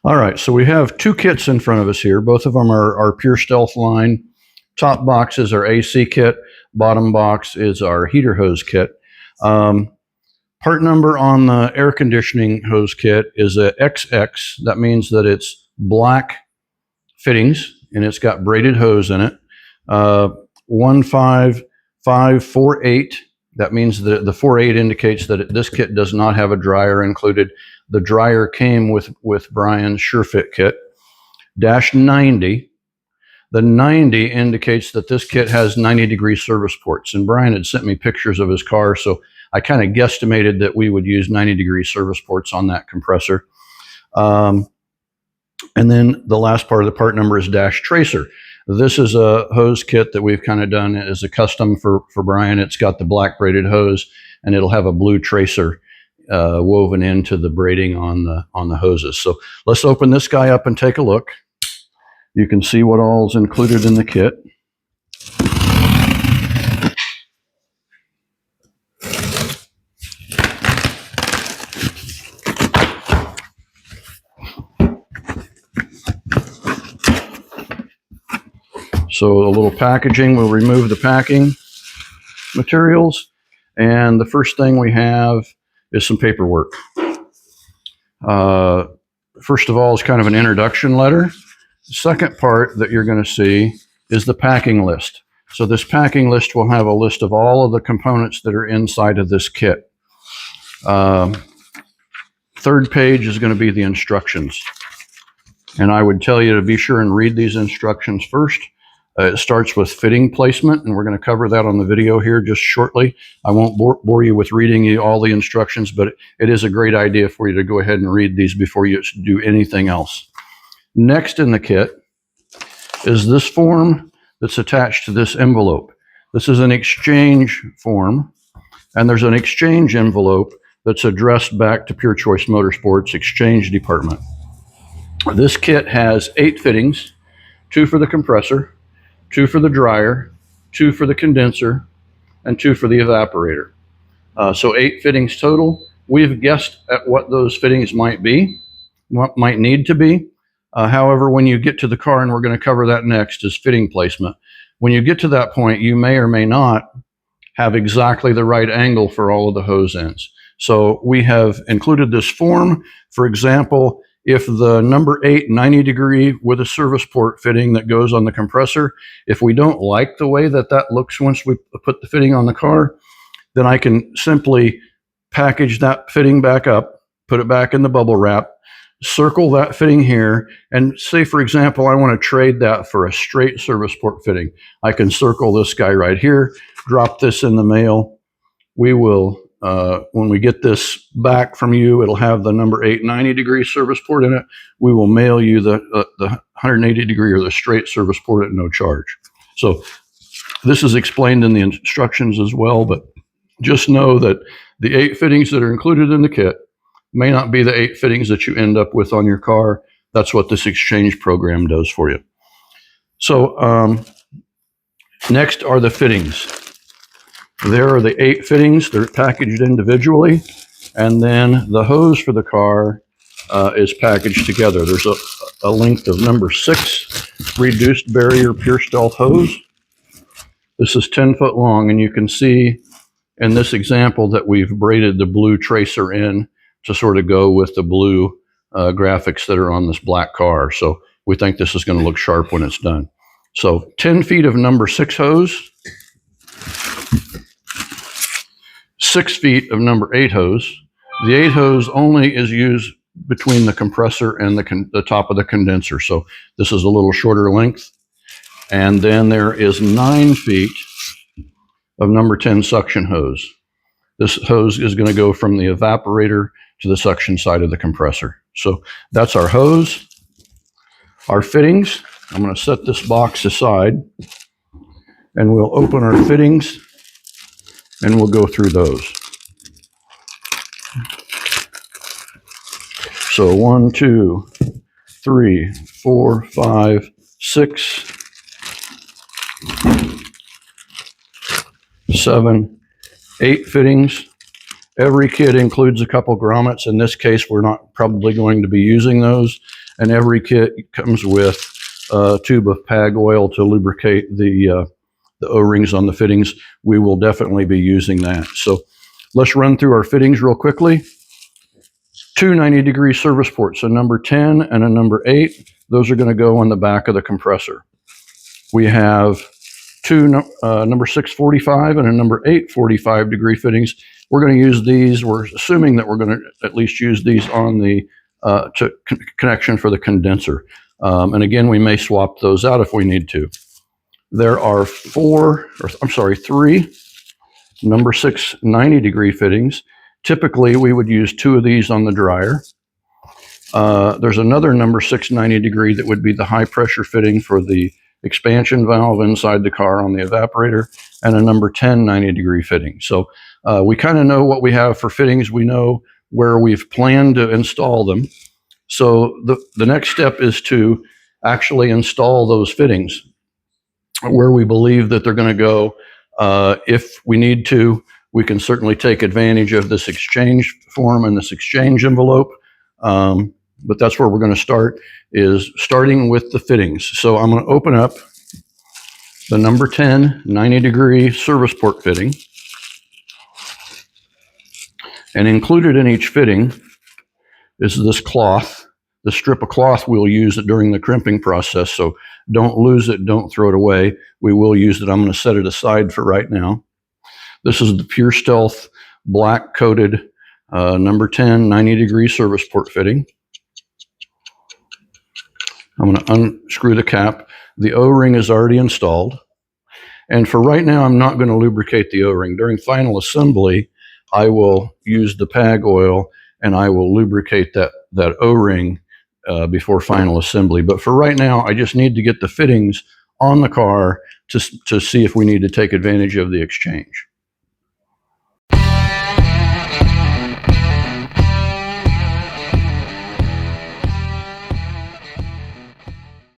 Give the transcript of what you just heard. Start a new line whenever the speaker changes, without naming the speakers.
All right, so we have two kits in front of us here. Both of them are our Pure Stealth line. Top box is our AC kit. Bottom box is our heater hose kit. Part number on the air conditioning hose kit is a XX. That means that it's black fittings and it's got braided hose in it. 15548. That means that the 48 indicates that this kit does not have a dryer included. The dryer came with Brian's SureFit kit. -90. The 90 indicates that this kit has 90-degree service ports. And Brian had sent me pictures of his car, so I kind of guesstimated that we would use 90-degree service ports on that compressor. And then the last part of the part number is -tracer. This is a hose kit that we've kind of done as a custom for Brian. It's got the black braided hose, and it'll have a blue tracer woven into the braiding on the hoses. So let's open this guy up and take a look. You can see what all is included in the kit. So a little packaging, we'll remove the packing materials. And the first thing we have is some paperwork. First of all is kind of an introduction letter. The second part that you're going to see is the packing list. So this packing list will have a list of all of the components that are inside of this kit. Third page is going to be the instructions. And I would tell you to be sure and read these instructions first. It starts with fitting placement, and we're going to cover that on the video here just shortly. I won't bore you with reading you all the instructions, but it is a great idea for you to go ahead and read these before you do anything else. Next in the kit is this form that's attached to this envelope. This is an exchange form, and there's an exchange envelope that's addressed back to Pure Choice Motorsports Exchange Department. This kit has 8 fittings, 2 for the compressor, 2 for the dryer, 2 for the condenser, and 2 for the evaporator. So 8 fittings total. We've guessed at what those fittings might be, what might need to be. However, when you get to the car, and we're going to cover that next, is fitting placement. When you get to that point, you may or may not have exactly the right angle for all of the hose ends. So we have included this form. For example, if the number 8 90-degree with a service port fitting that goes on the compressor, if we don't like the way that looks once we put the fitting on the car, then I can simply package that fitting back up, put it back in the bubble wrap, circle that fitting here, and say, for example, I want to trade that for a straight service port fitting. I can circle this guy right here, drop this in the mail. We will when we get this back from you, it'll have the number 8 90-degree service port in it. We will mail you the 180-degree or the straight service port at no charge. So this is explained in the instructions as well, but just know that the 8 fittings that are included in the kit may not be the 8 fittings that you end up with on your car. That's what this exchange program does for you. So next are the fittings. There are the 8 fittings. They're packaged individually, and then the hose for the car is packaged together. There's a length of number 6 reduced barrier Pure Stealth hose. This is 10 foot long, and you can see in this example that we've braided the blue tracer in to sort of go with the blue graphics that are on this black car. So we think this is going to look sharp when it's done. So 10 feet of number 6 hose, 6 feet of number 8 hose. The 8 hose only is used between the compressor and the top of the condenser. So this is a little shorter length. And then there is 9 feet of number 10 suction hose. This hose is going to go from the evaporator to the suction side of the compressor. So that's our hose. Our fittings, I'm going to set this box aside, and we'll open our fittings and we'll go through those. So 1, 2, 3, 4, 5, 6, 7, 8 fittings. Every kit includes a couple grommets. In this case, we're not probably going to be using those. and every kit comes with a tube of PAG oil to lubricate the O-rings on the fittings. We will definitely be using that. So let's run through our fittings real quickly. Two 90-degree service ports, a number 10 and a number 8. Those are going to go on the back of the compressor. We have two number 645 and a number 845 degree fittings. We're going to use these. We're assuming that we're going to at least use these on the connection for the condenser. And again, we may swap those out if we need to. There are three number 6 90-degree fittings. Typically, we would use 2 of these on the dryer. There's another number 6 90-degree that would be the high pressure fitting for the expansion valve inside the car on the evaporator, and a number 10 90-degree fitting. So we kind of know what we have for fittings. We know where we've planned to install them. So the next step is to actually install those fittings where we believe that they're going to go. If we need to, we can certainly take advantage of this exchange form and this exchange envelope. But that's where we're going to start, is starting with the fittings. So I'm going to open up the number 10 90-degree service port fitting. And included in each fitting is this cloth, the strip of cloth we'll use during the crimping process. So don't lose it, don't throw it away. We will use it. I'm going to set it aside for right now. This is the Pure Stealth black coated number 10 90-degree service port fitting. I'm going to unscrew the cap. The O-ring is already installed. And for right now, I'm not going to lubricate the O-ring. During final assembly, I will use the PAG oil and I will lubricate that O-ring before final assembly. But for right now, I just need to get the fittings on the car to see if we need to take advantage of the exchange.